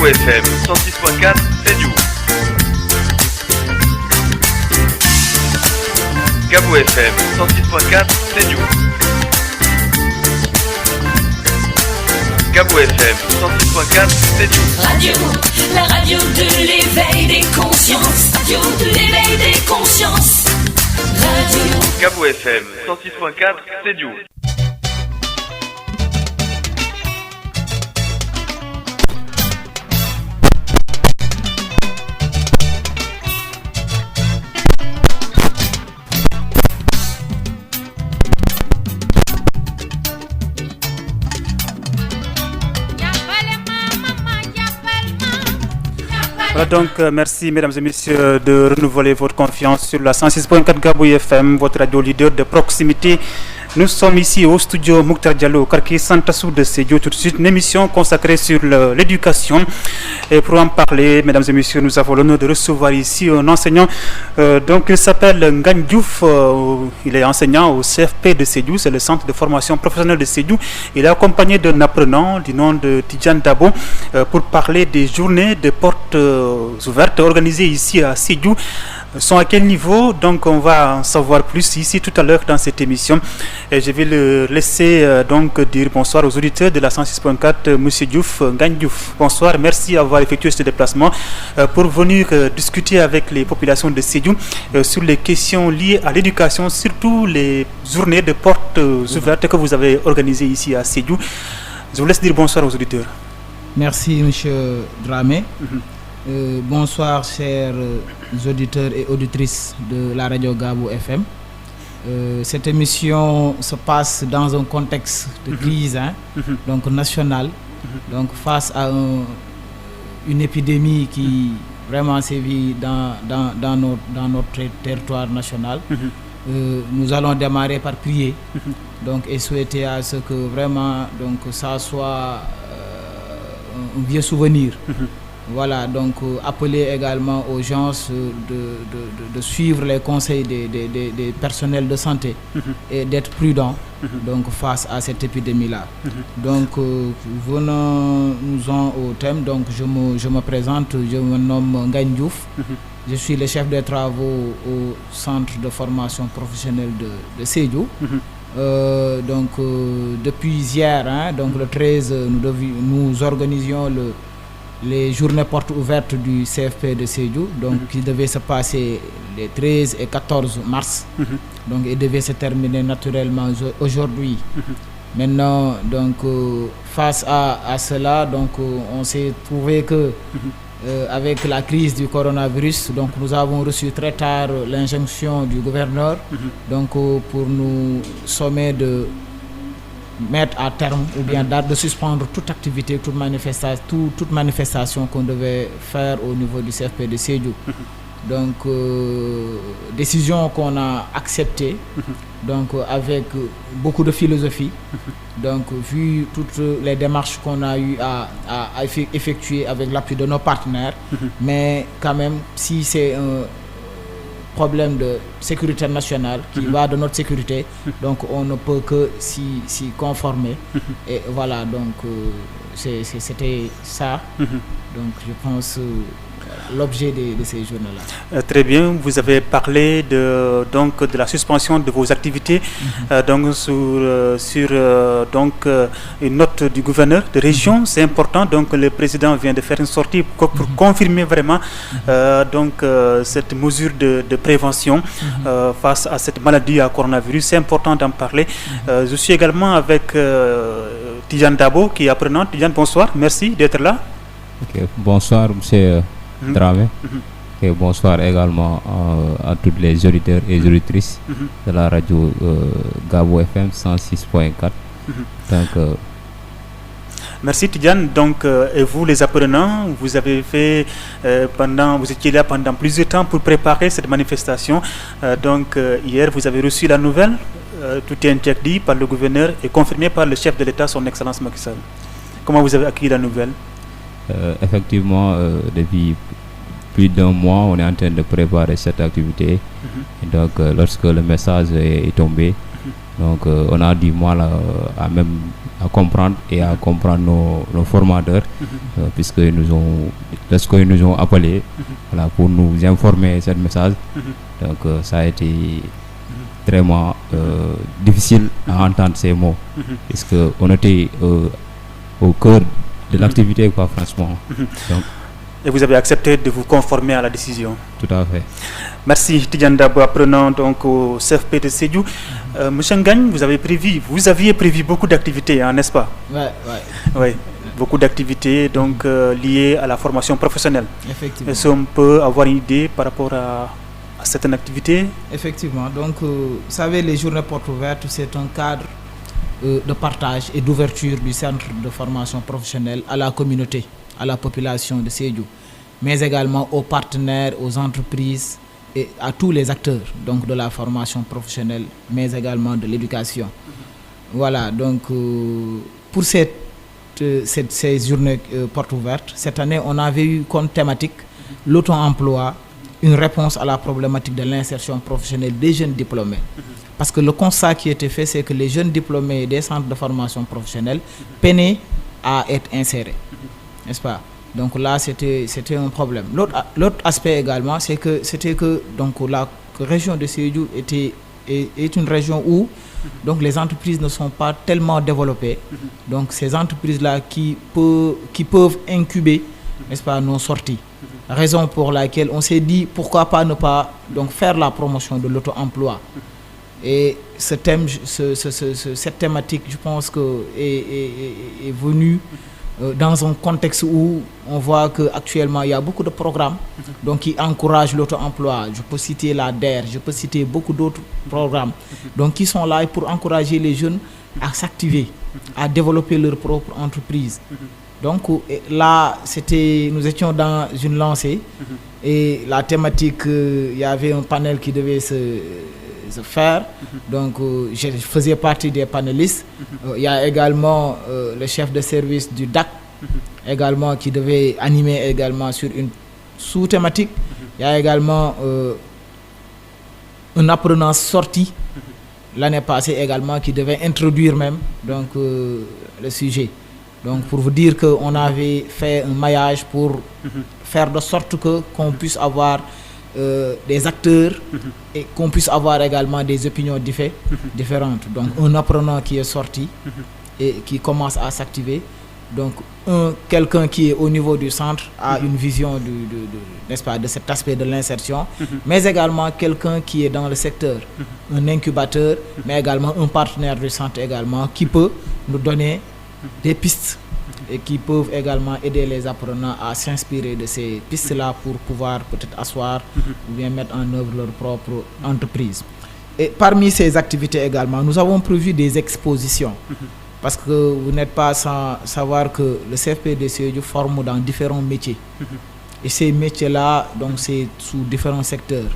Gabou FM 106.4, c'est du. Gabou FM 106.4, c'est du. Gabou FM 106.4, c'est du. Radio, la radio de l'éveil des consciences. Radio de l'éveil des consciences. Radio. Gabou FM 106.4, c'est du. Voilà donc, merci mesdames et messieurs de renouveler votre confiance sur la 106.4 Gabou FM, votre radio leader de proximité. Nous sommes ici au studio Mouktar Diallo, au quartier Santassou de Sédhiou. Tout de suite, une émission consacrée sur l'éducation. Et pour en parler, mesdames et messieurs, nous avons l'honneur de recevoir ici un enseignant. Donc, il s'appelle Ngagne Diouf. Il est enseignant au CFP de Sédhiou, c'est le centre de formation professionnelle de Sédhiou. Il est accompagné d'un apprenant du nom de Tidjane Dabo pour parler des journées de portes ouvertes organisées ici à Sédhiou. Sont à quel niveau? Donc on va en savoir plus ici tout à l'heure dans cette émission. Et je vais le laisser donc dire bonsoir aux auditeurs de la 106.4, Monsieur Diouf, Ngagne Diouf. Bonsoir, merci d'avoir effectué ce déplacement pour venir discuter avec les populations de Sédhiou sur les questions liées à l'éducation, surtout les journées de portes ouvertes que vous avez organisées ici à Sédhiou. Je vous laisse dire bonsoir aux auditeurs. Merci Monsieur Dramé. Bonsoir chers auditeurs et auditrices de la radio Gabou FM. Cette émission se passe dans un contexte de crise donc nationale, donc face à une épidémie qui vraiment sévit dans notre territoire national. Nous allons démarrer par prier donc, et souhaiter à ce que vraiment donc, ça soit un vieux souvenir. Voilà, donc appeler également aux gens de suivre les conseils des personnels de santé et d'être prudents donc, face à cette épidémie-là. Donc, venons-nous-en au thème. Donc, je me présente, je me nomme Ngagne Diouf. Je suis le chef des travaux au centre de formation professionnelle de Sédhiou. Donc, depuis hier, donc le 13, nous organisions les journées portes ouvertes du CFP de Sédhiou, donc qui devait se passer les 13 et 14 mars, donc il devait se terminer naturellement aujourd'hui. Maintenant, donc face à cela, donc on s'est trouvé que avec la crise du coronavirus, donc nous avons reçu très tard l'injonction du gouverneur, donc pour nous sommer de mettre à terme ou bien de suspendre toute activité, toute manifestation qu'on devait faire au niveau du CFP de Sédhiou. Donc, décision qu'on a acceptée, donc avec beaucoup de philosophie. Donc, vu toutes les démarches qu'on a eu à effectuer avec l'appui de nos partenaires, mais quand même, si c'est un problème de sécurité nationale qui va de notre sécurité, donc on ne peut que s'y conformer. Et voilà, donc c'était ça. Donc je pense l'objet de ces journées-là. Très bien, vous avez parlé de la suspension de vos activités donc sur une note du gouverneur de région. C'est important, donc le président vient de faire une sortie pour confirmer vraiment cette mesure de prévention face à cette maladie à coronavirus. C'est important d'en parler. Je suis également avec Tidjane Dabo qui est apprenant. Tidjane, bonsoir, merci d'être là. Okay. Bonsoir monsieur Dramé. Et bonsoir également à toutes les auditeurs et auditrices de la radio Gabou FM 106.4. Donc, merci Tidjane. Donc, et vous les apprenants, vous avez fait vous étiez là pendant plusieurs temps pour préparer cette manifestation. Donc hier vous avez reçu la nouvelle. Tout est interdit par le gouverneur et confirmé par le chef de l'État, son Excellence Macky Sall. Comment vous avez accueilli la nouvelle? Effectivement, depuis plus d'un mois, on est en train de préparer cette activité. Et donc, lorsque le message est tombé, donc on a du mal à comprendre et à comprendre nos formateurs, puisque lorsqu'ils nous ont appelés voilà, pour nous informer de ce message. Donc ça a été vraiment difficile à entendre ces mots, puisqu'on était au cœur de l'activité, quoi, franchement. Donc, et vous avez accepté de vous conformer à la décision. Tout à fait. Merci Tidiane Dabo, apprenant donc au CFP de Sédhiou. Monsieur Ngagne, vous aviez prévu beaucoup d'activités, hein, n'est-ce pas? Oui, beaucoup d'activités donc liées à la formation professionnelle. Effectivement. Est-ce qu'on peut avoir une idée par rapport à certaines activités? Effectivement. Donc, vous savez, les journées portes ouvertes, c'est un cadre de partage et d'ouverture du centre de formation professionnelle à la communauté, à la population de Sédhiou, mais également aux partenaires, aux entreprises et à tous les acteurs donc de la formation professionnelle, mais également de l'éducation. Voilà, donc pour ces journées portes ouvertes, cette année, on avait eu comme thématique l'auto-emploi, une réponse à la problématique de l'insertion professionnelle des jeunes diplômés. Parce que le constat qui était fait, c'est que les jeunes diplômés des centres de formation professionnelle peinaient à être insérés. N'est-ce pas? Donc là, c'était un problème. L'autre aspect également, c'était que donc, la région de Sédhiou est une région où donc, les entreprises ne sont pas tellement développées. Donc ces entreprises-là qui peuvent incuber, n'est-ce pas, nos sorties. Raison pour laquelle on s'est dit pourquoi pas ne pas donc, faire la promotion de l'auto-emploi. Et ce thème, cette thématique, je pense que est venue dans un contexte où on voit qu'actuellement il y a beaucoup de programmes donc, qui encouragent l'auto-emploi. Je peux citer la DER, je peux citer beaucoup d'autres programmes donc, qui sont là pour encourager les jeunes à s'activer, à développer leur propre entreprise. Donc là, nous étions dans une lancée et la thématique, il y avait un panel qui devait se faire. Donc je faisais partie des panélistes. Il y a également le chef de service du DAC également qui devait animer également sur une sous-thématique. Il y a également un apprenant sorti l'année passée également qui devait introduire même donc, le sujet. Donc pour vous dire qu'on avait fait un maillage pour faire de sorte qu'on puisse avoir des acteurs et qu'on puisse avoir également des opinions différentes. Donc un apprenant qui est sorti et qui commence à s'activer. Donc quelqu'un qui est au niveau du centre a une vision n'est-ce pas, de cet aspect de l'insertion, mais également quelqu'un qui est dans le secteur, un incubateur, mais également un partenaire du centre également qui peut nous donner des pistes et qui peuvent également aider les apprenants à s'inspirer de ces pistes-là pour pouvoir peut-être asseoir ou bien mettre en œuvre leur propre entreprise. Et parmi ces activités également, nous avons prévu des expositions. Parce que vous n'êtes pas sans savoir que le CFP de Sédhiou forme dans différents métiers. Et ces métiers-là, donc c'est sous différents secteurs.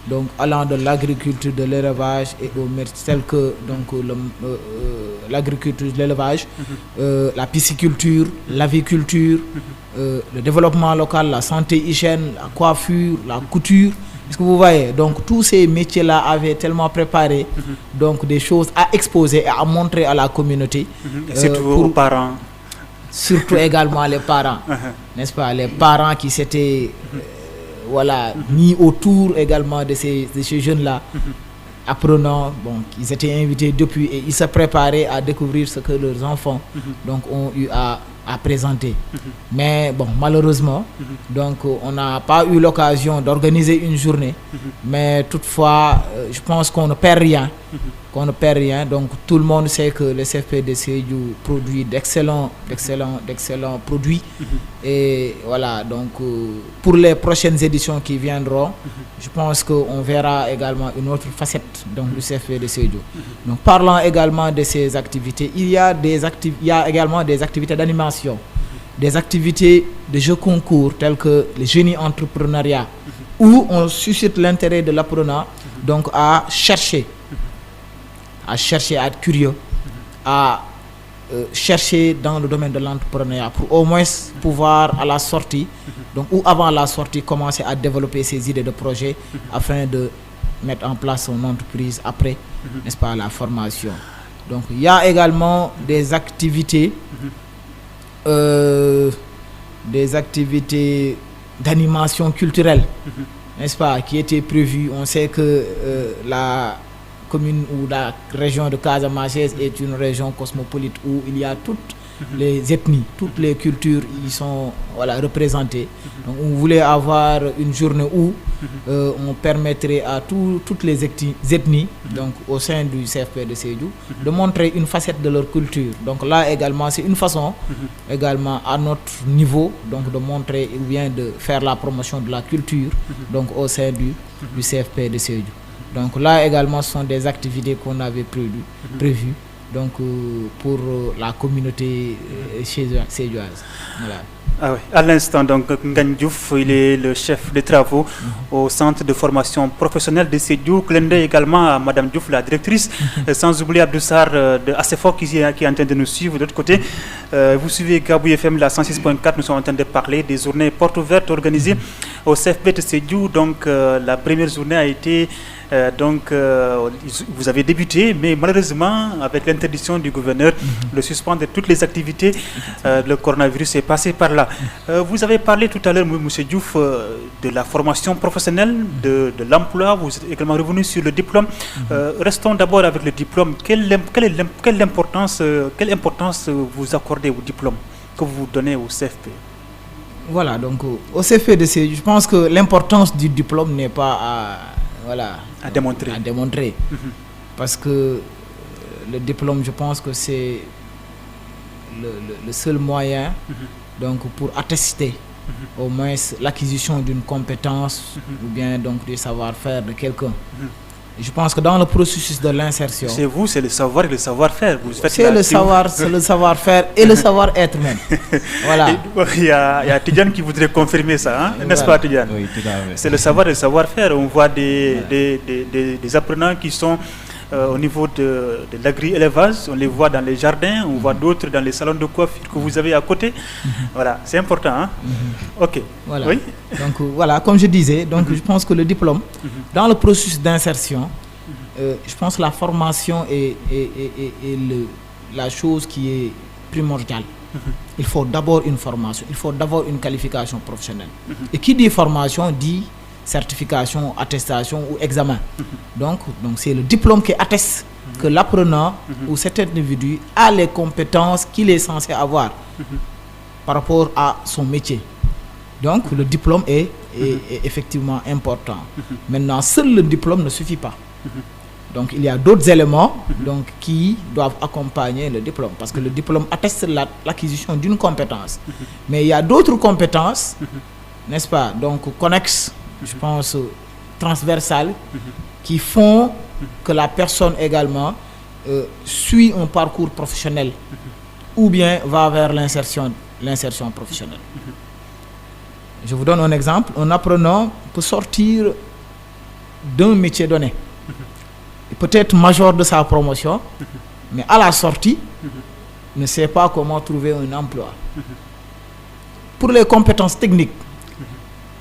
Donc allant de l'agriculture, de l'élevage et aux métiers tels que donc, l'agriculture, l'élevage, la pisciculture, l'aviculture, le développement local, la santé, hygiène, la coiffure, la couture. Est-ce que vous voyez? Donc tous ces métiers-là avaient tellement préparé donc, des choses à exposer et à montrer à la communauté. Surtout aux parents. Surtout également les parents, n'est-ce pas? Les parents qui s'étaient voilà, mis autour également de ces jeunes-là, apprenant, bon, ils étaient invités depuis et ils se préparaient à découvrir ce que leurs enfants donc, ont eu à présenter. Mais bon, malheureusement, donc, on n'a pas eu l'occasion d'organiser une journée, mais toutefois, je pense qu'on ne perd rien. Donc tout le monde sait que le CFP de Sédhiou produit d'excellents produits. Et voilà, donc pour les prochaines éditions qui viendront, je pense qu'on verra également une autre facette donc, du CFP de Sédhiou. Donc parlant également de ces activités, il y a également des activités d'animation, des activités de jeux concours tels que le génie entrepreneuriat, où on suscite l'intérêt de l'apprenant donc à chercher, à être curieux, à chercher dans le domaine de l'entrepreneuriat pour au moins pouvoir à la sortie, donc ou avant la sortie, commencer à développer ses idées de projet afin de mettre en place son entreprise après, n'est-ce pas, la formation. Donc il y a également des activités d'animation culturelle, n'est-ce pas, qui étaient prévues. On sait que la commune ou la région de Casamance est une région cosmopolite où il y a toutes les ethnies, toutes les cultures y sont représentées. Donc on voulait avoir une journée où on permettrait à toutes les ethnies donc au sein du CFP de Sédhiou de montrer une facette de leur culture. Donc là également c'est une façon également à notre niveau donc de montrer ou bien de faire la promotion de la culture donc au sein du CFP de Sédhiou. Donc là également ce sont des activités qu'on avait prévues donc pour la communauté sédhiouise. Voilà. Ah oui. À l'instant, donc, Ngagne Diouf, il est le chef des travaux au centre de formation professionnelle de Sédhiou. Clin d'œil également à Madame Diouf, la directrice, sans oublier Abdou Sarr de ASEFO qui est en train de nous suivre. De l'autre côté, vous suivez Gabou FM, la 106.4, nous sommes en train de parler des journées portes ouvertes organisées au CFP de Sédhiou. Donc, la première journée a été... vous avez débuté, mais malheureusement, avec l'interdiction du gouverneur de suspendre toutes les activités, le coronavirus est passé par là. Vous avez parlé tout à l'heure, M. Diouf, de la formation professionnelle, de l'emploi. Vous êtes également revenu sur le diplôme. Restons d'abord avec le diplôme. Quelle importance vous accordez au diplôme que vous donnez au CFP? Voilà, donc au CFP de Sédhiou, je pense que l'importance du diplôme n'est pas à démontrer. Parce que le diplôme, je pense que c'est le seul moyen donc pour attester au moins l'acquisition d'une compétence ou bien donc du savoir-faire de quelqu'un. Je pense que dans le processus de l'insertion, c'est vous, c'est le savoir et le savoir-faire. C'est le savoir-faire et le savoir-être même. Voilà. Il y a Tidjane qui voudrait confirmer ça, hein? N'est-ce pas Tidjane? Oui, tout à fait. C'est le savoir et le savoir-faire. On voit des apprenants qui sont au niveau de l'agri-élevage, on les voit dans les jardins, on voit d'autres dans les salons de coiffure que vous avez à côté. Voilà, c'est important. Hein? Ok. Voilà. Oui? Donc voilà, comme je disais, donc je pense que le diplôme, dans le processus d'insertion, je pense que la formation est la chose qui est primordiale. Il faut d'abord une formation, il faut d'abord une qualification professionnelle. Et qui dit formation dit certification, attestation ou examen. Donc c'est le diplôme qui atteste que l'apprenant ou cet individu a les compétences qu'il est censé avoir par rapport à son métier. Donc le diplôme est effectivement important. Maintenant, seul le diplôme ne suffit pas. Donc il y a d'autres éléments donc, qui doivent accompagner le diplôme, parce que le diplôme atteste l'acquisition d'une compétence. Mais il y a d'autres compétences, n'est-ce pas, donc connexes, je pense, transversales, qui font que la personne également suit un parcours professionnel ou bien va vers l'insertion professionnelle. Je vous donne un exemple. Un apprenant peut sortir d'un métier donné, peut-être major de sa promotion, mais à la sortie, ne sait pas comment trouver un emploi. Pour les compétences techniques,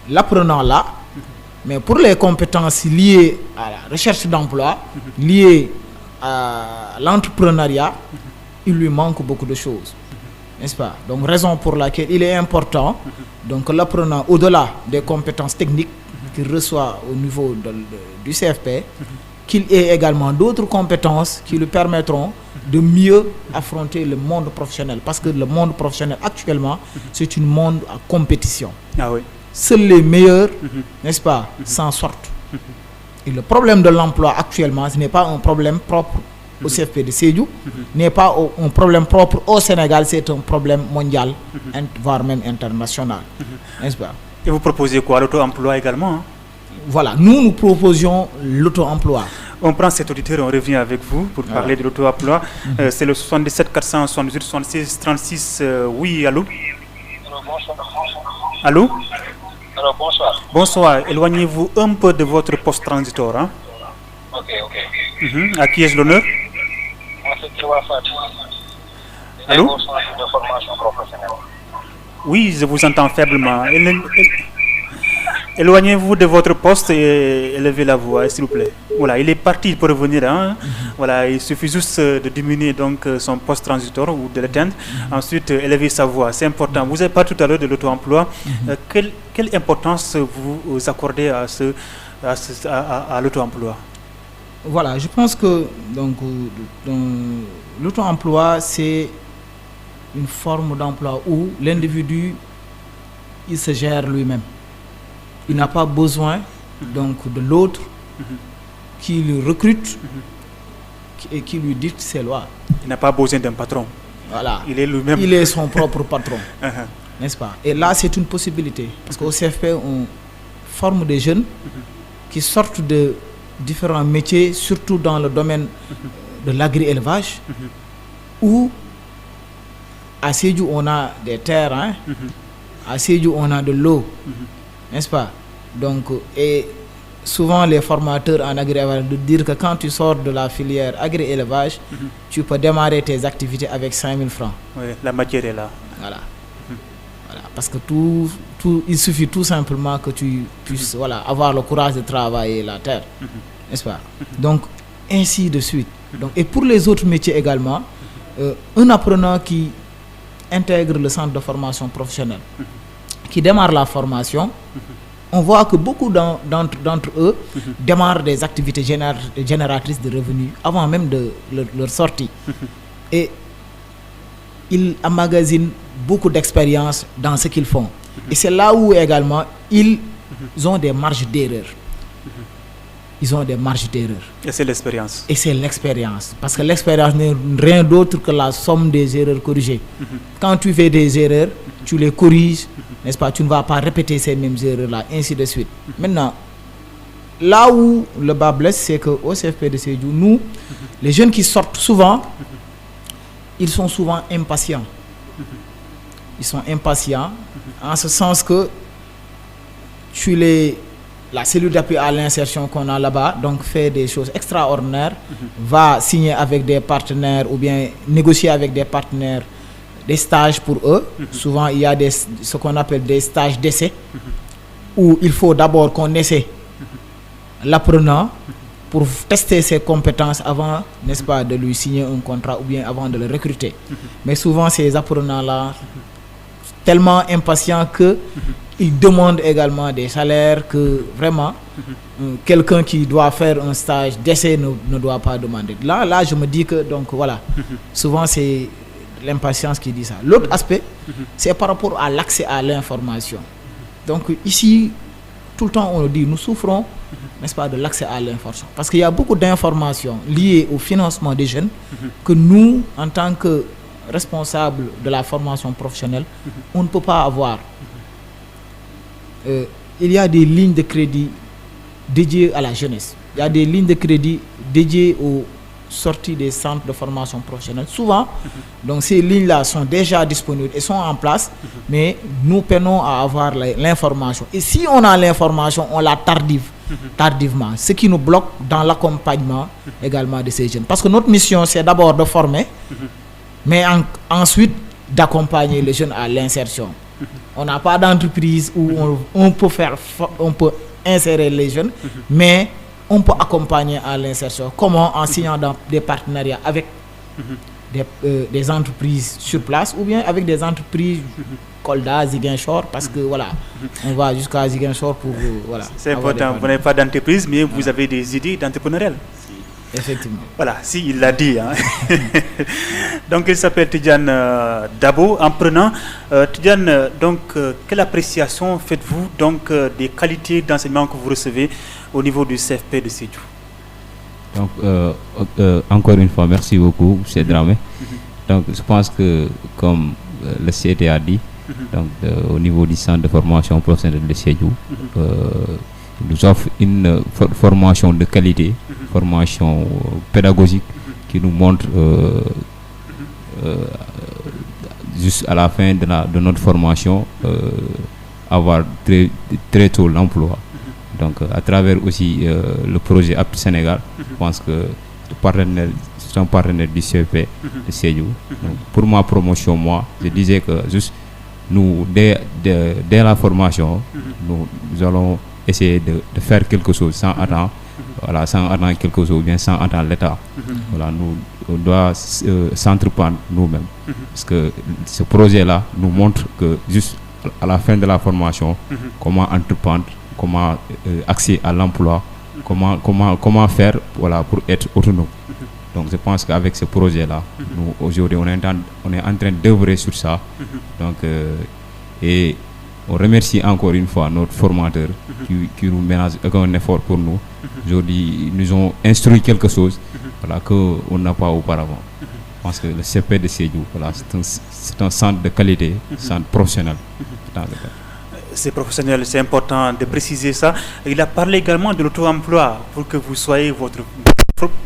l'apprenant là, mais pour les compétences liées à la recherche d'emploi, liées à l'entrepreneuriat, il lui manque beaucoup de choses, n'est-ce pas? Donc raison pour laquelle il est important donc l'apprenant, au-delà des compétences techniques qu'il reçoit au niveau du CFP, qu'il ait également d'autres compétences qui lui permettront de mieux affronter le monde professionnel, parce que le monde professionnel actuellement c'est un monde à compétition. Ah oui. Seuls les meilleurs, n'est-ce pas, s'en sortent. Et le problème de l'emploi actuellement, ce n'est pas un problème propre au CFP de Sédhiou, n'est pas un problème propre au Sénégal, c'est un problème mondial, voire même international, n'est-ce pas? Et vous proposez quoi? L'auto-emploi également, hein? Voilà, nous proposons l'auto-emploi. On prend cet auditeur, on revient avec vous pour parler de l'auto-emploi. C'est le 77 478 76 36. Oui, allô? Allô? Alors, bonsoir. Bonsoir. Éloignez-vous un peu de votre poste transitoire. Hein? Ok. À qui ai-je l'honneur? Moi, c'est Kiwa Fati. Allô? De formation professionnelle. Oui, je vous entends faiblement. Éloignez-vous de votre poste et élevez la voix, s'il vous plaît. Voilà, il est parti pour revenir. Hein. Voilà, il suffit juste de diminuer donc son poste transitoire ou de l'éteindre. Ensuite, élever sa voix. C'est important. Vous avez parlé tout à l'heure de l'auto-emploi. Quelle importance vous accordez à l'auto-emploi? Voilà, je pense que l'auto-emploi, c'est une forme d'emploi où l'individu, il se gère lui-même. Il n'a pas besoin donc de l'autre qui le recrute et qui lui dicte ses lois. Il n'a pas besoin d'un patron. Voilà. Il est lui-même. Il est son propre patron. N'est-ce pas? Et là, c'est une possibilité. Parce qu'au CFP, on forme des jeunes qui sortent de différents métiers, surtout dans le domaine de l'agri-élevage, où à Sédhiou, on a des terres, à Sédhiou, on a de l'eau, n'est-ce pas? Donc, et souvent les formateurs en agri-élevage de dire que quand tu sors de la filière agri-élevage, tu peux démarrer tes activités avec 5 000 francs. Oui, la matière est là. Voilà. Voilà. Parce que il suffit tout simplement que tu puisses avoir le courage de travailler la terre, n'est-ce pas? Donc, ainsi de suite. Donc, et pour les autres métiers également, un apprenant qui intègre le centre de formation professionnelle, qui démarre la formation, on voit que beaucoup d'entre eux démarrent des activités génératrices de revenus avant même de leur sortie. Et ils emmagasinent beaucoup d'expérience dans ce qu'ils font. Et c'est là où également ils ont des marges d'erreur. Ils ont des marges d'erreur. Et c'est l'expérience. Et c'est l'expérience. Parce que l'expérience n'est rien d'autre que la somme des erreurs corrigées. Quand tu fais des erreurs, tu les corriges, n'est-ce pas? Tu ne vas pas répéter ces mêmes erreurs-là, ainsi de suite. Maintenant, là où le bas blesse, c'est qu'au CFP de Sédhiou, nous, les jeunes qui sortent souvent, ils sont souvent impatients. Ils sont impatients, en ce sens que la cellule d'appui à l'insertion qu'on a là-bas, donc fait des choses extraordinaires, va signer avec des partenaires ou bien négocier avec des partenaires des stages pour eux. Souvent, il y a ce qu'on appelle des stages d'essai, où il faut d'abord qu'on essaie l'apprenant pour tester ses compétences avant, n'est-ce pas, de lui signer un contrat ou bien avant de le recruter. Mais souvent, ces apprenants-là, tellement impatients que ils demandent également des salaires que vraiment quelqu'un qui doit faire un stage d'essai ne doit pas demander. Là, je me dis que donc voilà, souvent c'est l'impatience qui dit ça. L'autre aspect, c'est par rapport à l'accès à l'information. Donc ici, tout le temps on le dit, nous souffrons, n'est-ce pas, de l'accès à l'information. Parce qu'il y a beaucoup d'informations liées au financement des jeunes que nous, en tant que responsables de la formation professionnelle, on ne peut pas avoir. Il y a des lignes de crédit dédiées à la jeunesse. Il y a des lignes de crédit dédiées aux sorties des centres de formation professionnelle. Souvent, donc ces lignes-là sont déjà disponibles et sont en place, mais nous peinons à avoir l'information. Et si on a l'information, on l'a tardivement, ce qui nous bloque dans l'accompagnement également de ces jeunes. Parce que notre mission, c'est d'abord de former, mais ensuite d'accompagner les jeunes à l'insertion. On n'a pas d'entreprise où on peut insérer les jeunes, mais on peut accompagner à l'insertion. Comment? En signant des partenariats avec des entreprises sur place ou bien avec des entreprises Kolda, Ziguinchor, parce que voilà, on va jusqu'à Ziguinchor pour voilà. C'est important, vous n'avez pas d'entreprise, mais vous avez des idées d'entrepreneurial. Effectivement. Voilà, si il l'a dit. Hein. Donc il s'appelle Tidiane Dabo. En prenant Tidiane, donc quelle appréciation faites-vous donc des qualités d'enseignement que vous recevez au niveau du CFP de Sédhiou? Donc encore une fois, merci beaucoup, M. Dramé. Donc je pense que comme le CT a dit, donc au niveau du centre de formation professionnelle de Sédhiou, nous offre une formation de qualité, formation pédagogique qui nous montre juste à la fin de notre formation avoir très tôt l'emploi. Donc à travers aussi le projet Apte Sénégal, je pense que c'est un partenaire du CFP de Sédhiou. Donc, pour ma promotion, je disais que juste nous, dès la formation, nous allons essayer de faire quelque chose sans attendre, voilà, sans attendre quelque chose, ou bien sans attendre l'État. Voilà, nous, on doit s'entreprendre nous-mêmes. Parce que ce projet-là nous montre que juste à la fin de la formation, comment entreprendre, comment accéder à l'emploi, comment faire, voilà, pour être autonome. Donc je pense qu'avec ce projet-là, nous aujourd'hui on est en train d'œuvrer sur ça. Donc et on remercie encore une fois notre formateur qui nous ménage un effort pour nous. Aujourd'hui, ils nous ont instruit quelque chose, voilà, qu'on n'a pas auparavant. Je pense que le CP de Sédhiou, voilà, c'est un centre de qualité, centre professionnel. C'est professionnel, c'est important de préciser ça. Il a parlé également de l'auto-emploi pour que vous soyez votre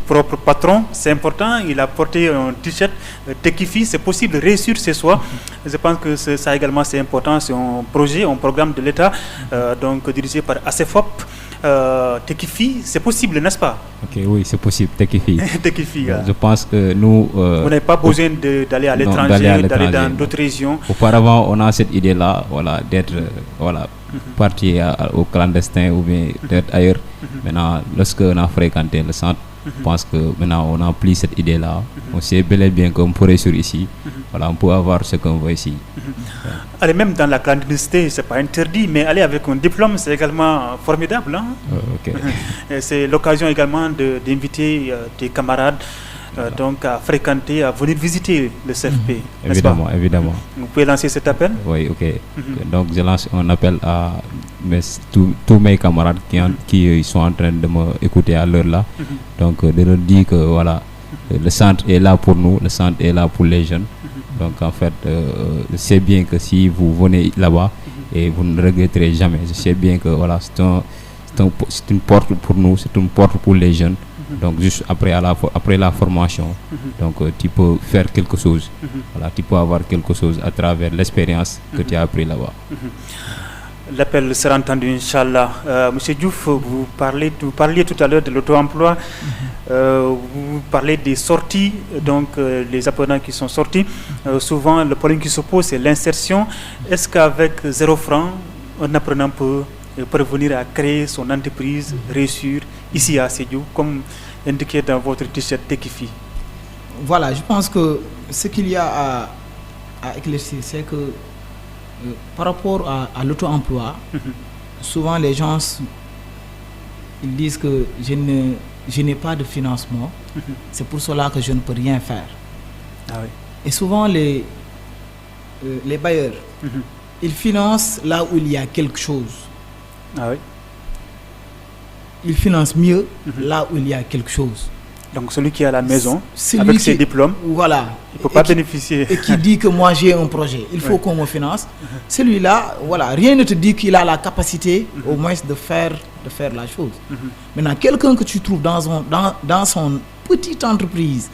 propre patron, c'est important. Il a porté un t-shirt Techifi, c'est possible de réussir ce soir. Je pense que ça également c'est important. C'est un projet, un programme de l'État, donc dirigé par ACFOP. Techifi, c'est possible, n'est-ce pas? Ok, oui, c'est possible, Techifi. Techifi. Je pense que nous... vous n'avez pas besoin d'aller à l'étranger, d'aller dans d'autres régions. Auparavant, on a cette idée-là, voilà, d'être parti au clandestin ou bien d'être ailleurs. Maintenant, lorsqu'on a fréquenté le centre, je pense que maintenant on n'a plus cette idée-là. On sait bel et bien qu'on peut réussir ici. Voilà, on peut avoir ce qu'on veut ici. Aller même dans la clandestinité, c'est pas interdit, mais aller avec un diplôme, c'est également formidable. Hein? C'est l'occasion également d'inviter tes camarades donc à fréquenter, à venir visiter le CFP. Évidemment, évidemment. Vous pouvez lancer cet appel? Oui, ok. Donc je lance un appel à tous mes camarades qui sont en train de m'écouter à l'heure là. Donc de leur dire que voilà, le centre est là pour nous, le centre est là pour les jeunes. Donc en fait, je sais bien que si vous venez là-bas et vous ne regretterez jamais. Je sais bien que voilà, c'est une porte pour nous, c'est une porte pour les jeunes. Donc juste après la formation, donc tu peux faire quelque chose. Voilà, tu peux avoir quelque chose à travers l'expérience que tu as appris là-bas. L'appel sera entendu, Inch'Allah. Monsieur Diouf, vous parliez tout à l'heure de l'auto-emploi. Vous parlez des sorties, donc les apprenants qui sont sortis. Souvent, le problème qui se pose, c'est l'insertion. Est-ce qu'avec 0 franc, un apprenant peut parvenir à créer son entreprise, réussir ici à Sédhiou, comme indiqué dans votre t-shirt Techifi? Voilà, je pense que ce qu'il y a à éclaircir, c'est que par rapport à l'auto-emploi, souvent les gens ils disent que je n'ai pas de financement, c'est pour cela que je ne peux rien faire. Ah oui. Et souvent les bailleurs, ils financent là où il y a quelque chose. Ah oui. Ils financent mieux là où il y a quelque chose. Donc celui qui est à la maison, avec ses diplômes, voilà, il ne peut pas bénéficier. Et qui dit que moi j'ai un projet, il faut qu'on me finance. Celui-là, voilà, rien ne te dit qu'il a la capacité au moins de faire la chose. Maintenant, quelqu'un que tu trouves dans son petite entreprise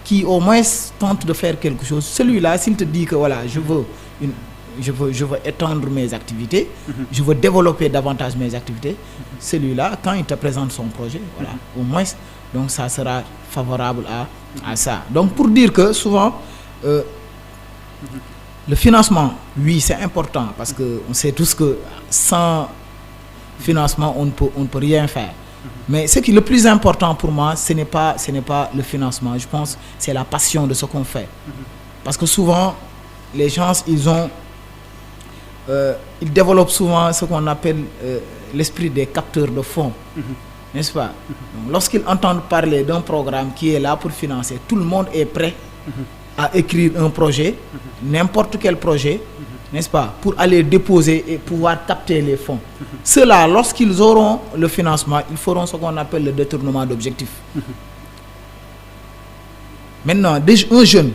qui au moins tente de faire quelque chose, celui-là, s'il te dit que voilà, je veux étendre mes activités, je veux développer davantage mes activités, celui-là, quand il te présente son projet, voilà, au moins, donc ça sera favorable à ça. Donc pour dire que souvent, le financement, oui, c'est important parce qu'on sait tous que sans financement, on ne peut rien faire. Mais ce qui est le plus important pour moi, ce n'est pas le financement. Je pense que c'est la passion de ce qu'on fait. Parce que souvent, les gens, ils développent souvent ce qu'on appelle l'esprit des capteurs de fonds. N'est-ce pas? Donc, lorsqu'ils entendent parler d'un programme qui est là pour financer, tout le monde est prêt à écrire un projet, n'importe quel projet, n'est-ce pas, pour aller déposer et pouvoir capter les fonds. Ceux-là, lorsqu'ils auront le financement, ils feront ce qu'on appelle le détournement d'objectifs. Maintenant, un jeune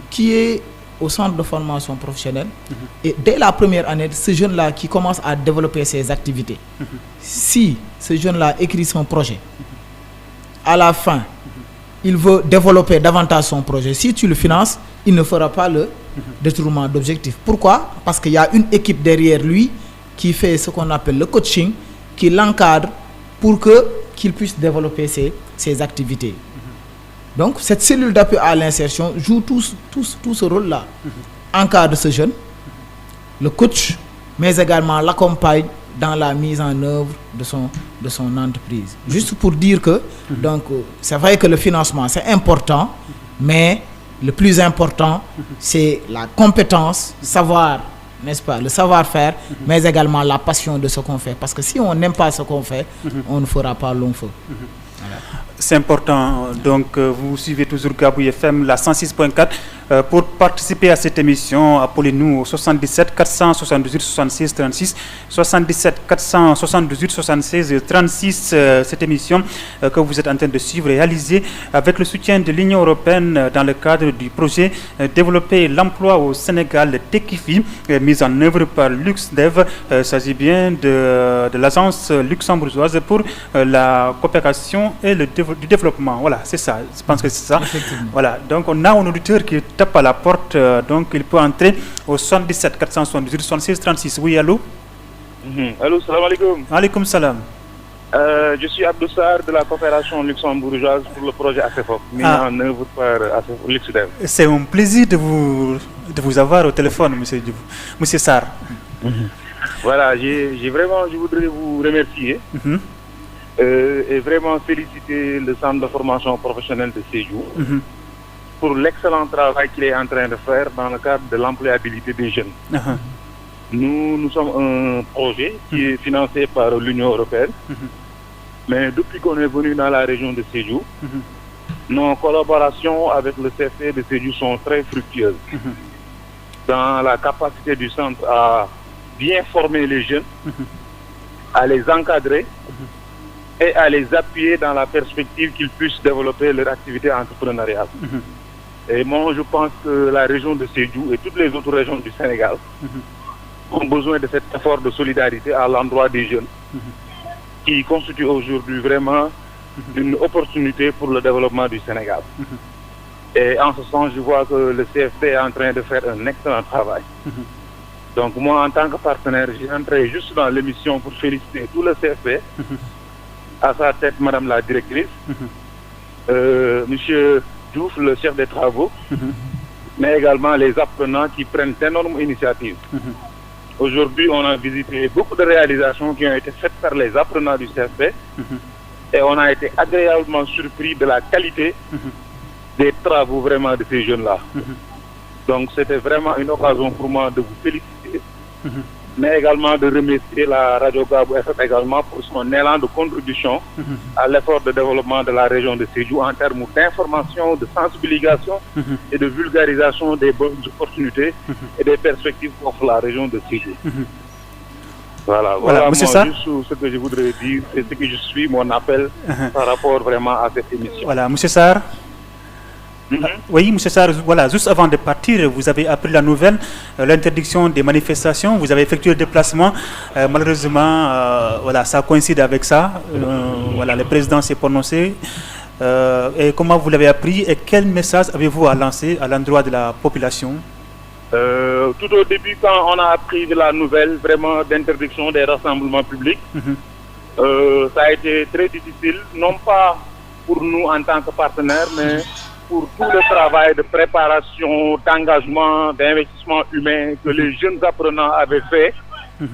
qui est au centre de formation professionnelle, et dès la première année, ce jeune-là qui commence à développer ses activités, si ce jeune-là écrit son projet, à la fin, il veut développer davantage son projet, si tu le finances, il ne fera pas le détournement d'objectifs. Pourquoi? Parce qu'il y a une équipe derrière lui qui fait ce qu'on appelle le coaching, qui l'encadre pour qu'il puisse développer ses activités. Donc, cette cellule d'appui à l'insertion joue tout ce rôle-là. Encadre ce jeune, le coach, mais également l'accompagne dans la mise en œuvre de son entreprise. Juste pour dire que donc c'est vrai que le financement c'est important, mais le plus important c'est la compétence, savoir, n'est-ce pas, le savoir-faire, mais également la passion de ce qu'on fait. Parce que si on n'aime pas ce qu'on fait, on ne fera pas long feu. Voilà. C'est important. Donc, vous suivez toujours Gabou FM, la 106.4. Pour participer à cette émission, appelez-nous au 77 478 76 36, 77 478 76 36. Cette émission que vous êtes en train de suivre, réalisée avec le soutien de l'Union européenne dans le cadre du projet Développer l'emploi au Sénégal, le TEKIFI, mis en œuvre par LuxDev. Il s'agit bien de l'agence luxembourgeoise pour la coopération et le développement. Voilà, c'est ça. Je pense que c'est ça. Voilà. Donc, on a un auditeur qui tape à la porte. Donc, il peut entrer au 77 478 76 36. Oui, allô? Allô, salam alaikum. Alaikum salam. Je suis Abdou Sarr de la coopération luxembourgeoise pour le projet ACEFOP, mis en œuvre par LuxDev. C'est un plaisir de vous avoir au téléphone, monsieur Sarr. Voilà, je voudrais vous remercier. Et vraiment féliciter le centre de formation professionnelle de Sédhiou pour l'excellent travail qu'il est en train de faire dans le cadre de l'employabilité des jeunes. Nous sommes un projet qui est financé par l'Union européenne, mais depuis qu'on est venu dans la région de Sédhiou, nos collaborations avec le CFP de Sédhiou sont très fructueuses dans la capacité du centre à bien former les jeunes, à les encadrer et à les appuyer dans la perspective qu'ils puissent développer leur activité entrepreneuriale. Et moi, je pense que la région de Sédhiou et toutes les autres régions du Sénégal ont besoin de cet effort de solidarité à l'endroit des jeunes qui constitue aujourd'hui vraiment une opportunité pour le développement du Sénégal. Et en ce sens, je vois que le CFP est en train de faire un excellent travail. Donc moi, en tant que partenaire, j'ai entré juste dans l'émission pour féliciter tout le CFP, à sa tête, Madame la directrice, Monsieur Diouf, le chef des travaux, mais également les apprenants qui prennent d'énormes initiatives. Aujourd'hui, on a visité beaucoup de réalisations qui ont été faites par les apprenants du CFP et on a été agréablement surpris de la qualité des travaux vraiment de ces jeunes-là. Donc c'était vraiment une occasion pour moi de vous féliciter, mais également de remercier la Radio Gabou FM également pour son élan de contribution à l'effort de développement de la région de Sédhiou en termes d'information, de sensibilisation et de vulgarisation des bonnes opportunités et des perspectives qu'offre la région de Sédhiou. Voilà, moi, juste ce que je voudrais dire, c'est ce que je suis, mon appel par rapport vraiment à cette émission. Voilà, Monsieur Sarr. Oui, M. Sarr, voilà, juste avant de partir, vous avez appris la nouvelle, l'interdiction des manifestations, vous avez effectué le déplacement. Malheureusement, voilà, ça coïncide avec ça. Voilà, le président s'est prononcé. Et comment vous l'avez appris et quel message avez-vous à lancer à l'endroit de la population? Tout au début, quand on a appris de la nouvelle vraiment d'interdiction des rassemblements publics, ça a été très difficile, non pas pour nous en tant que partenaires, mais pour tout le travail de préparation, d'engagement, d'investissement humain que les jeunes apprenants avaient fait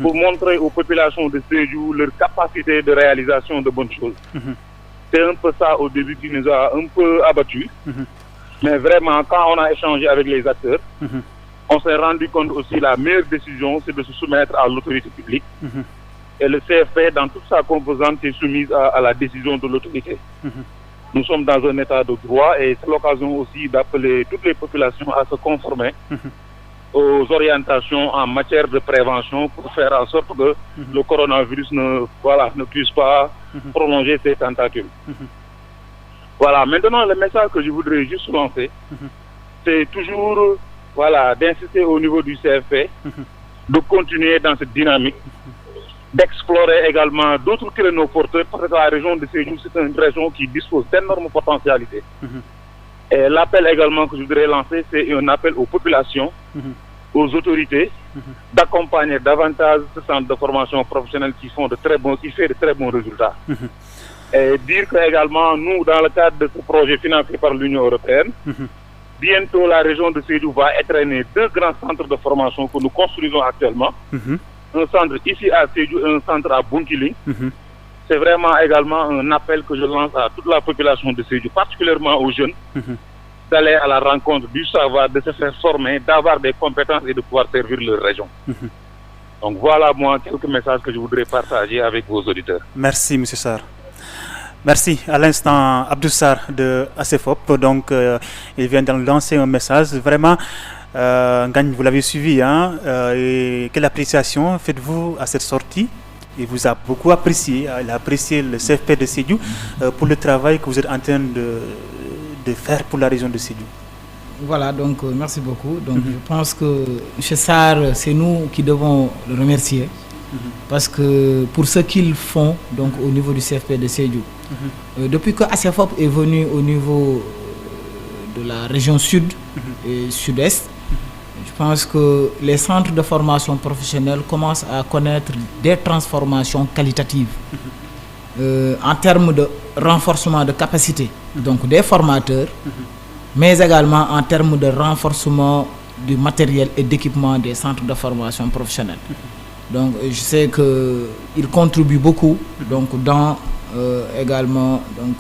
pour montrer aux populations de Sédhiou leur capacité de réalisation de bonnes choses. C'est un peu ça au début qui nous a un peu abattus. Mais vraiment, quand on a échangé avec les acteurs, on s'est rendu compte aussi la meilleure décision, c'est de se soumettre à l'autorité publique. Et le CFP, dans toute sa composante, est soumise à la décision de l'autorité. Nous sommes dans un état de droit et c'est l'occasion aussi d'appeler toutes les populations à se conformer aux orientations en matière de prévention pour faire en sorte que le coronavirus ne puisse pas prolonger ses tentacules. Voilà, maintenant le message que je voudrais juste lancer, c'est toujours d'insister au niveau du CFP, de continuer dans cette dynamique, d'explorer également d'autres créneaux porteurs parce que la région de Sédhiou, c'est une région qui dispose d'énormes potentialités. Et l'appel également que je voudrais lancer, c'est un appel aux populations, aux autorités, d'accompagner davantage ce centre de formation professionnelle qui fait de très bons résultats. Et dire que également, nous, dans le cadre de ce projet financé par l'Union européenne, bientôt la région de Sédhiou va étraîner 2 grands centres de formation que nous construisons actuellement. un centre ici à Sédhiou et un centre à Bounkiling. C'est vraiment également un appel que je lance à toute la population de Sédhiou, particulièrement aux jeunes, d'aller à la rencontre du savoir, de se faire former, d'avoir des compétences et de pouvoir servir leur région. Donc voilà, moi, quelques messages que je voudrais partager avec vos auditeurs. Merci, M. Sarr. Merci. À l'instant, Abdou Sarr de ACFOP, donc il vient de lancer un message. Vraiment, Ngagne, vous l'avez suivi, hein, et quelle appréciation faites-vous à cette sortie? Il vous a beaucoup apprécié, il a apprécié le CFP de Sédhiou pour le travail que vous êtes en train de faire pour la région de Sédhiou. Voilà, donc merci beaucoup. Donc je pense que M. Sarr, c'est nous qui devons le remercier parce que pour ce qu'ils font donc au niveau du CFP de Sédhiou. Depuis que ACFOP est venu au niveau de la région sud et sud-est, je pense que les centres de formation professionnelle commencent à connaître des transformations qualitatives en termes de renforcement de capacité, donc des formateurs, mais également en termes de renforcement du matériel et d'équipement des centres de formation professionnelle. Donc je sais qu'ils contribuent beaucoup donc, dans également donc,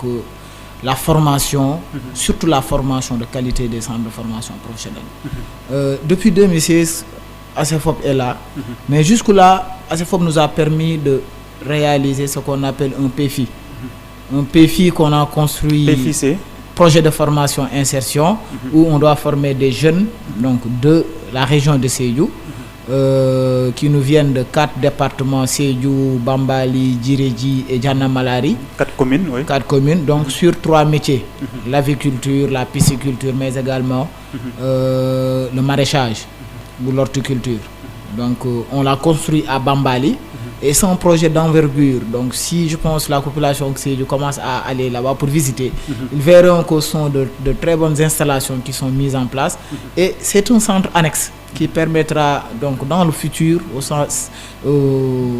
la formation, surtout la formation de qualité des centres de formation professionnelle. Depuis 2016, ACFOP est là, mais jusque-là, ACFOP nous a permis de réaliser ce qu'on appelle un PFI. Un PFI qu'on a construit, PFI, c'est projet de formation insertion, où on doit former des jeunes donc, de la région de Sédhiou, qui nous viennent de 4 départements, Sédhiou, Bambali, Djirédji et Djana Malari. 4 communes, oui. 4 communes, donc sur 3 métiers. L'aviculture, la pisciculture, mais également le maraîchage ou l'horticulture. Donc on l'a construit à Bambali et c'est un projet d'envergure. Donc si je pense la population de Sédhiou commence à aller là-bas pour visiter, ils verront que ce sont de très bonnes installations qui sont mises en place. Et c'est un centre annexe qui permettra donc dans le futur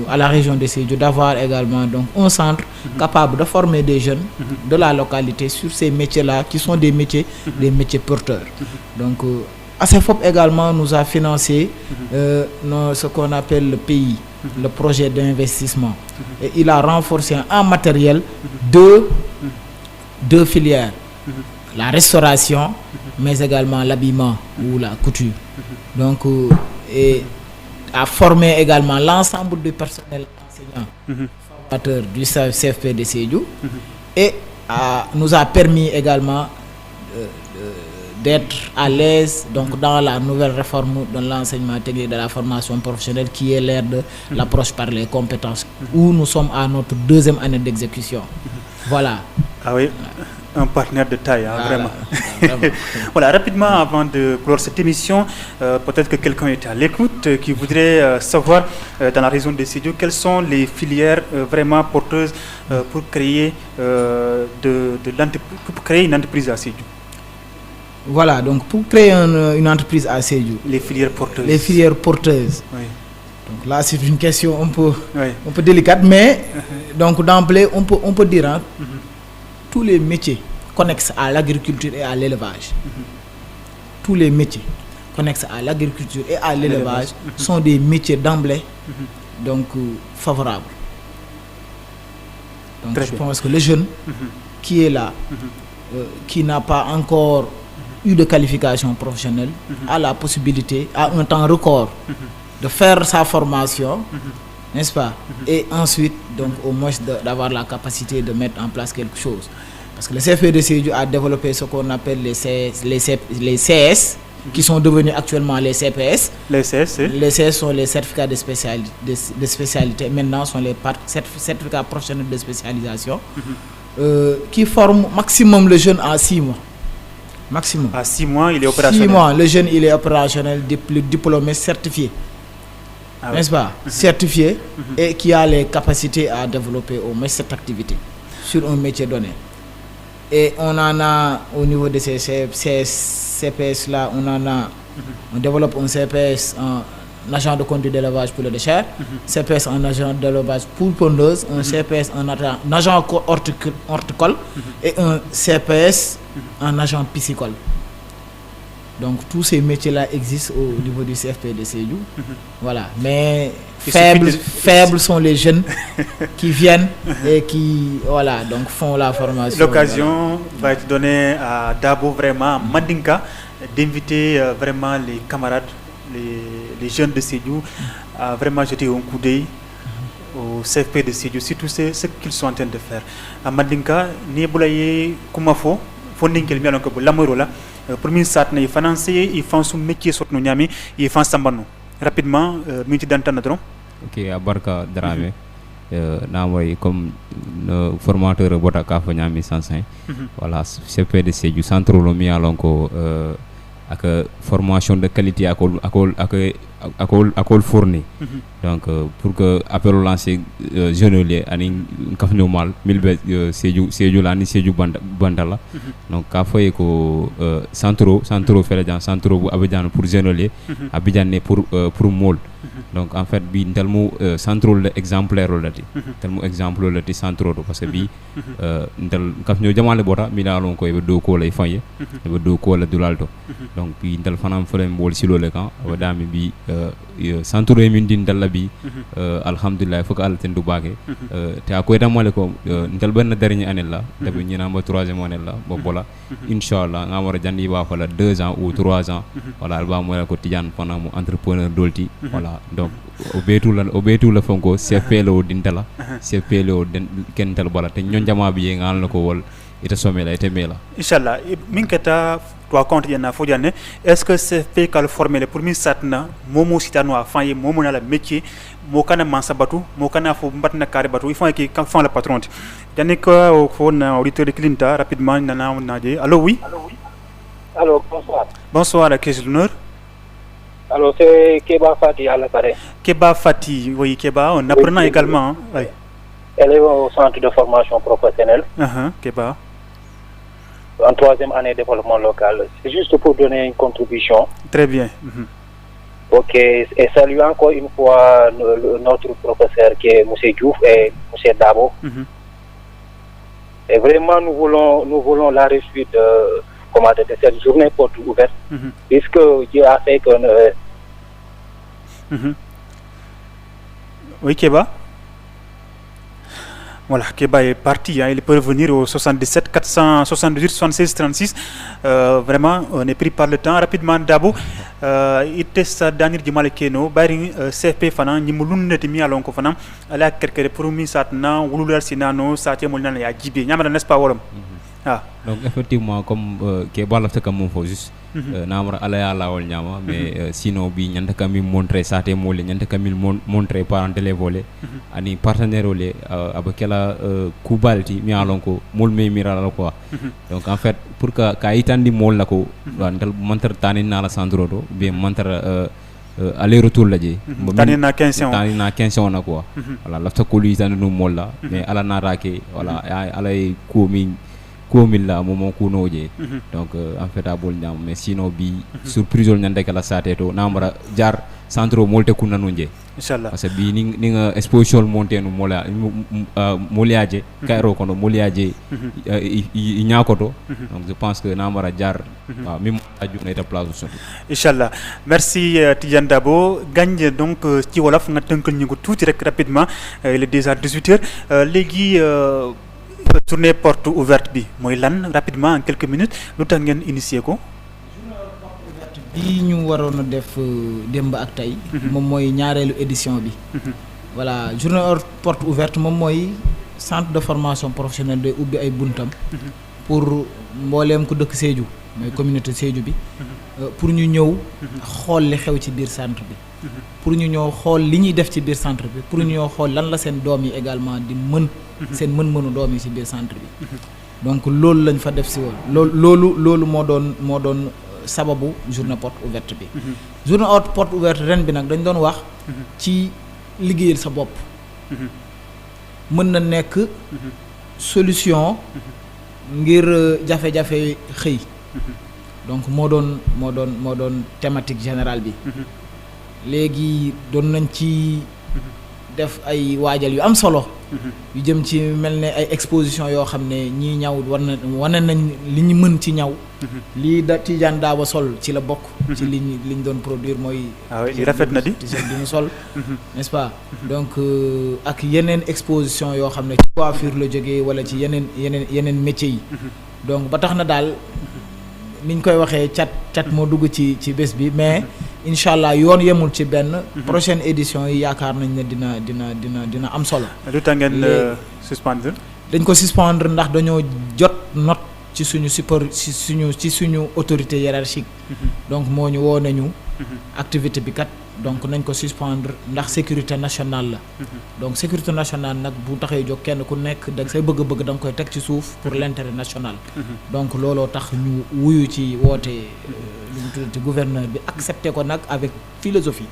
à la région de Sédhiou d'avoir également donc un centre capable de former des jeunes de la localité sur ces métiers-là qui sont des métiers porteurs. Donc ACFOP également nous a financé ce qu'on appelle le PI, le projet d'investissement. Et il a renforcé en matériel deux filières, la restauration, mais également l'habillement ou la couture. Donc, et a formé également l'ensemble du personnel enseignant, formateur du CFP de Sédhiou, et nous a permis également d'être à l'aise donc dans la nouvelle réforme de l'enseignement technique de la formation professionnelle qui est l'ère de l'approche par les compétences, où nous sommes à notre 2e année d'exécution. Voilà. Ah oui, un partenaire de taille, hein, vraiment. Voilà, rapidement, avant de clore cette émission, peut-être que quelqu'un est à l'écoute qui voudrait savoir dans la région de Sédhiou quelles sont les filières vraiment porteuses pour créer pour créer une entreprise à Sédhiou. Voilà, donc pour créer une entreprise à Sédhiou. Les filières porteuses. Les filières porteuses. Oui. Donc là, c'est une question un peu délicate, mais donc d'emblée, on peut dire tous les métiers connexes à l'agriculture et à l'élevage. Tous les métiers connexes à l'agriculture et à l'élevage sont des métiers d'emblée donc favorables. Donc je pense que le jeune qui est là, qui n'a pas encore eu de qualification professionnelle, a la possibilité, à un temps record, de faire sa formation, n'est-ce pas? Et ensuite, donc, au moins d'avoir la capacité de mettre en place quelque chose. Parce que le CFP de Sédhiou a développé ce qu'on appelle les CS, qui sont devenus actuellement les CPS. Les CS, les CS sont les certificats de spécialité. Maintenant, sont les certificats professionnels de spécialisation, qui forment maximum le jeune en 6 mois. Maximum. À 6 mois, il est opérationnel. 6 mois, le jeune, il est opérationnel, diplômé, certifié. Ah n'est-ce pas? Certifié et qui a les capacités à développer au moins cette activité sur un métier donné. Et on en a au niveau de ces CPS-là, on développe un CPS en agent de conduite d'élevage pour le déchet, CPS en agent d'élevage pour pondeuse, un CPS en agent horticole et un CPS en agent piscicole. Donc tous ces métiers-là existent au niveau du CFP de Sédhiou. Voilà, mais faibles sont les jeunes qui viennent et qui donc font la formation. L'occasion va être donnée à Dabo vraiment Mandinka d'inviter vraiment les camarades, les jeunes de Sédhiou à vraiment jeter un coup d'œil au CFP de Sédhiou, surtout ce qu'ils sont en train de faire. À Mandinka, ni boulaye kumafo, fondinkel mi alonko bu lamoro la. Premier sat na financier ils font son métier sot no nyami ils font sambano rapidement minti dantana dron. OK, abarka Dramé na moy comme formateur bota ka fo nyami 105. Voilà, CFP de Sédhiou centre lo mi alonko ak formation de qualité akol fourni. Donc pour que appel lancer journalier ani kafno mal milbe Sédhiou la ni Sédhiou bandala. Donc ka foye ko centro fele jan centro bu Abidjan pour journalier Abidjan ne pour mol. Donc en fait bi ntelmu centro le exemplaire lati telmu exemple lati centro do parce que bi ntel kafno jamale bota mi la lon ko be do ko lay faye be do ko la dulalto. Donc bi ntel fanam fele mbol silo le kan wadami bi centro min din dalla bi alhamdulillah foko Allah ten du bagé te akoy damale ko ntel ben dernière année là dabi ñina ma 3e année là bo bola inshallah nga wara jandi ba fa la 2 ans ou 3 ans voilà alba mo ko tidiane fana mo entrepreneur dolti voilà donc o betu la fonko CFP lo dintala CFP lo den kental bola te ñon jama bi ngal nako wol ita somela ita mela inshallah min kata toi compte yana fo diane est-ce que CFP kal former pour mi satna momo sitano a faye momo na la métier mo kana mansa batu mo kana fo mbatna kare batu il faut que quand font le patron diane ko fo na auditeur de Clinta rapidement nana naje allô oui Allô, bonsoir. Bonsoir, à qui j'ai l'honneur? Alors, c'est Keba Fati à l'appareil. Keba Fati, oui, Keba, on apprenant également. Oui. Elle est au centre de formation professionnelle. Keba. En 3e année de développement local. C'est juste pour donner une contribution. Très bien. OK. Et saluer encore une fois notre professeur qui est M. Diouf et M. Dabo. Et vraiment, nous voulons la réussite de cette journée porte ouverte. Puisque Dieu a fait que... Oui, Keba. Voilà, Keba est parti, il peut revenir au 77 478 76 36. Vraiment, on est pris par le temps. Rapidement, Dabo, il teste Daniel Djimale Keno, Bari CFP Fana, Nimulun Netimi Alonko Fana, Ala Kerkere Purumi Satna, Wulular Sinano, Satia Molina et Adjibé. Nyamara n'est-ce pas, Wolom? Donc effectivement comme Keba lafta kam mom fo juste namara ala ya lawol nyama mais sinon bi nyanta kam mi montrer saté molé nyanta kam mi montrer parent télé volé ani partenaire olé abakela kubalti mi alonko mol me miral quoi. Donc en fait pour que ka itandi mol lako ndal montar tani na la sandro do bien montar aller retour la je tani na 15 on quoi. Voilà lafta ko lui tani no mol la mais ala na rake voilà ala ko mi komilla momo kunoje donc en fait abol nyam mais sinon bi surprise ol nyande kala sateto namara jar centro molte kunanunje inshallah parce que bi ni nga exposition monté no mola moliaje kairo kono moliaje nyakoto donc je pense que namara jar mi aju na ta place so inshallah merci Tidiane Dabo gagne donc ci wolof nga tenkal ñu ko tout rek rapidement il est déjà 18h légui tournée porte ouverte bi moy lan rapidement en quelques minutes lu tax ngeen initier ko bi ñu waroon a def démb ak tey moom mooy ñaareelu édition bi voilà journée porte ouverte moom mooy centre de formation professionnelle de ubbi ay buntam pour mbooleem ku dëkk Sédhiou mooy communauté Sédhiou bi pour ñu ñëw xool li xew ci biir centre bi pour ñu ñëw xool li ñuy def ci biir centre bi pour ñu ñëw xool lan la seen doom yi également di mën seen mën-mënu doom yi ci biir centre bi donc loolu lañ fa def si woon loolu moo doon sababu journée porte ouverte bi journée porte ouverte ren bi nag dañ doon wax ci liggéeyal sa bopp mën na nekk solution ngir jafe-jafe xëy donc moo doon thématique générale bi léegi doon nañ ci def ay waajal yu am solo yu jëm ci mel ne ay exposition yoo xam ne ñii ñaw wane nañ li ñu mën ci ñaw lii Tidiane Daba sol ci la bokk ci liñ doon produire mooy li rafet na di t-shirt bi mu sol n'est-ce pas donc ak yeneen exposition yoo xam ne ci coiffure la jógee wala ci yeneen métiers yi donc ba tax na daal niñ koy waxee cat moo dugg ci bés bi mais incha allah yoon yemul ci benn prochaine édition yi yaakaar nañ ne dina am solo. lu tax ngeen suspendre. dañ ko suspendre ndax dañoo jot note ci suñu ci suñu autorité hiérarchique donc moo ñu woo nañu activité bi kat donc nañ ko suspendre ndax sécurité nationale la donc sécurité nationale nag bu taxee jóg kenn ku nekk da say bëgg-bëgg da nga koy teg ci suuf pour l'intérêt national donc looloo tax ñu wuyu ci woote lu mu tuddati gouverneur bi accepté ko nag avec philosophie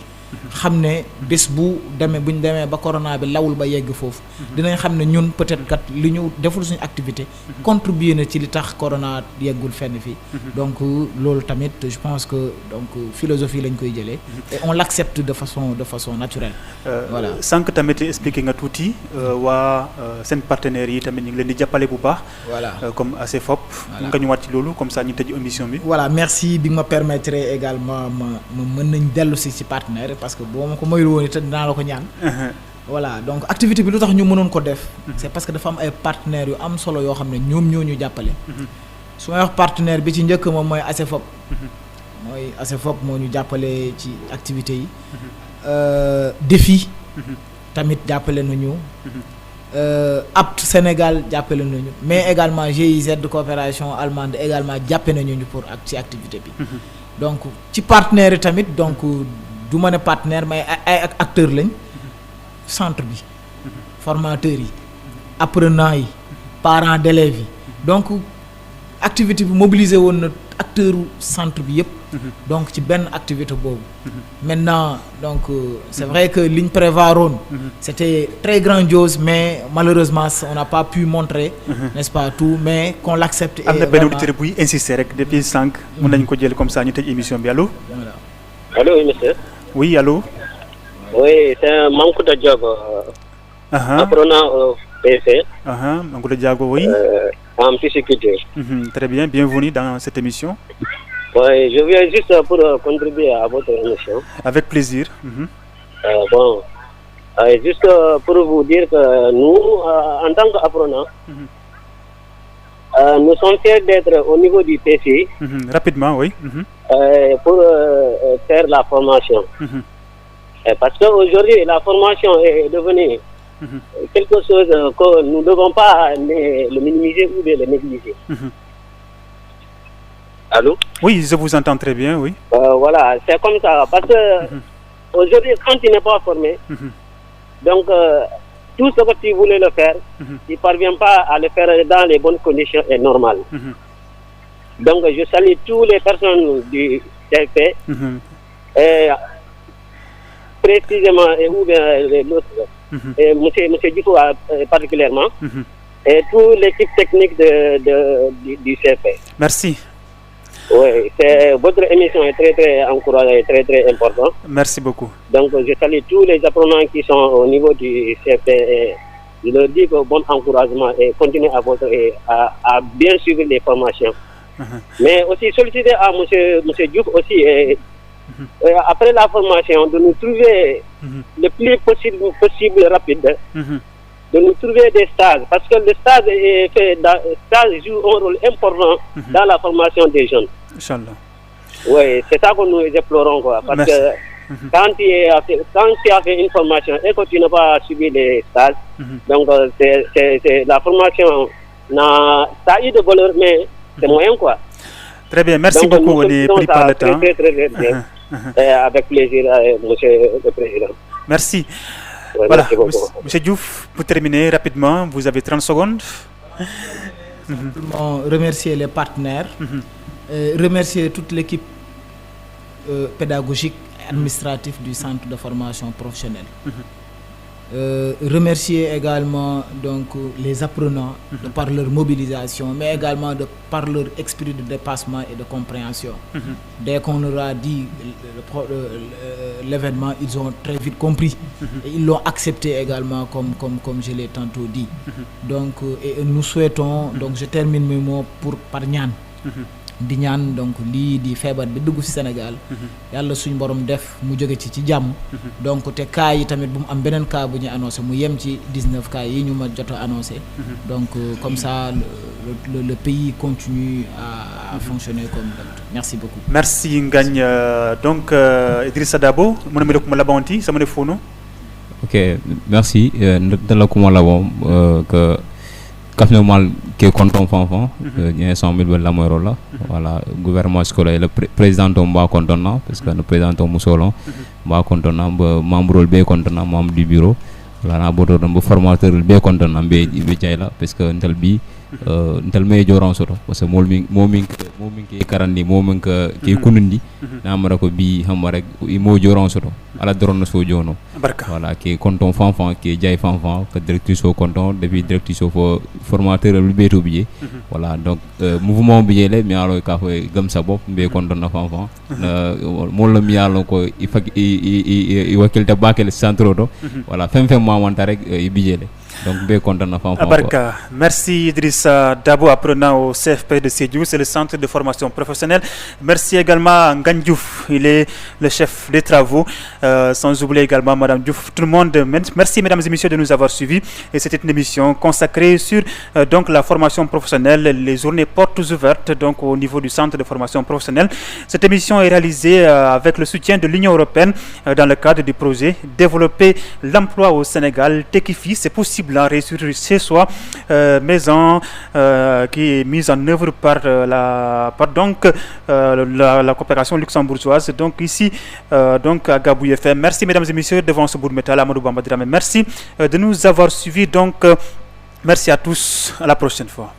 xam ne bés buñ demee ba corona bi lawul ba yegg foofu dinañ xam ne ñun peut-être kat li ñu deful suñu activité contribuer na ci li tax corona yeggul fenn fii donc loolu tamit je pense que donc philosophie lañ koy jëlee et on l'accepte de façon naturelle voilà sànq tamit expliqué nga tuuti waa seen partenaires yi tamit ñu ngi leen di jàppale bu baax voilà comme ACFOP nga ñu wàcc ci loolu comme ça ñu tëj émission bi voilà merci bi nga ma permettre également ma mën nañ dellu si partenaire parce que boo ma ko mayul woon it dinaa la ko ñaan voilà donc activité bi lu tax ñu mënoon ko def c'est parce que dafa am ay partenaires yu am solo yoo xam ne ñoom ñoo ñu jàppale su may wax partenaire bi ci njëkk moom mooy ACFOP moo ñu jàppale ci activité yi défi tamit jàppale nañu APT Sénégal jàppale nañu mais également GIZ coopération allemande également jàppe nañu pour ci activité bi donc ci partenaires yi tamit donc du ma ne partenaire mais ay acteurs lañ centre bi formateurs yi apprenants yi parents d'élèves yi donc activité bi mobilisé woon na acteurs centre bi yëpp donc ci benn activité boobu maintenant donc c'est vrai que liñ prévoiroon c'était très grandiose mais malheureusement on n'a pas pu montrer n'est-ce pas tout mais qu'on l'accepte am na benn auditeur buy insister rek depuis 5 mën nañ ko jël comme ça ñu tëj émission bi allo allô oui monsieur oui allô oui c'est Mankouta Diago apprenant au PC Mankouta Diago oui en pisciculture très bien bienvenue dans cette émission. Oui, je viens juste pour contribuer à votre émission. Avec plaisir. Juste pour vous dire que nous, en tant qu'apprenants, nous sommes fiers d'être au niveau du PCI. Rapidement, oui. Pour faire la formation. Parce qu'aujourd'hui, la formation est devenue quelque chose que nous ne devons pas le minimiser ou le négliger. Allô? Oui, je vous entends très bien, oui. Voilà, c'est comme ça. Parce que aujourd'hui, quand tu n'es pas formé, donc tout ce que tu voulais le faire, tu ne parviens pas à le faire dans les bonnes conditions et normales. Donc je salue toutes les personnes du CFP, et précisément, ou bien l'autre, et monsieur Dufo particulièrement, et toute l'équipe technique du CFP. Merci. Oui, votre émission est très très encourageante et très très importante. Merci beaucoup. Donc je salue tous les apprenants qui sont au niveau du CFP et je leur dis que bon encouragement et continuez à bien suivre les formations. Mais aussi solliciter à monsieur Diouf aussi et après la formation de nous trouver le plus possible rapide. De nous trouver des stages parce que le stage joue un rôle important dans la formation des jeunes. Inch'Allah. Oui, c'est ça que nous déplorons quoi. Parce que quand tu as fait une formation et que tu n'as pas suivi les stages, donc c'est la formation ça a eu de valeur mais c'est moyen quoi. Très bien, merci donc, beaucoup. On est pris par le temps. Très bien. Avec plaisir, monsieur le président. Merci. Voilà, monsieur Diouf, pour terminer rapidement, vous avez 30 secondes. Remercier les partenaires, remercier toute l'équipe pédagogique et administrative du centre de formation professionnelle. Remercier également donc les apprenants de par leur mobilisation, mais également de par leur esprit de dépassement et de compréhension. Dès qu'on leur a dit l'événement, ils ont très vite compris et ils l'ont accepté également comme je l'ai tantôt dit. Donc et nous souhaitons, donc je termine mes mots par ñaan di ñaan donc lii di feebar bi dugg ci Sénégal yàlla suñu borom def mu jóge ci jàmm donc te cas yi tamit bu mu am beneen cas bu ñu annoncé mu yem ci 19 cas yi ñu ma jot a annoncé donc comme ça le pays continue à fonctionner comme d'habitude. Merci beaucoup. Merci Ngagne. Donc Idrissa Dabo mu ne mi ko labanti sama ne fono. Ok, merci de la kuma labon que kafne mal ke konton fanfan ñe 100 000 la moy rola voilà gouvernement scolaire le président to mba kontona parce que le président to musolon mba kontona membre be kontona membre du bureau voilà na boto do formateur be kontona be jayla parce que ntel bi ntel me joran soto parce que momin ke karandi momin ke kunundi na mara ko bi hamma rek mo joran soto ala doron so jono voilà ke konton fanfan ke jay fanfan que directrice au konton depuis directrice au formateur lu beto bi voilà donc mouvement bi jele mi alo ka fo gam sa bop be konton na fanfan mo la mi alo ko i wakilta bakel centre do voilà fem mo wanta rek i bi jele donc be konton na fanfan. Barka. Merci Idrissa Dabo, apprenant au CFP de Sédhiou, c'est le centre de formation professionnelle. Merci également à Ngagne Diouf, il est le chef des travaux, sans oublier également Madame Diouf. Tout le monde, merci mesdames et messieurs de nous avoir suivis. Et c'était une émission consacrée sur donc la formation professionnelle, les journées portes ouvertes donc au niveau du centre de formation professionnelle. Cette émission est réalisée avec le soutien de l'Union européenne dans le cadre du projet Développer l'emploi au Sénégal. Tekifi, c'est possible à réussir chez soi, maison qui est mise en œuvre par la coopération luxembourgeoise. Donc ici, donc à Gabou FM. Merci mesdames et messieurs devant ce bout de métal, Amadou Bamba Dramé. Merci de nous avoir suivis. Donc merci à tous. À la prochaine fois.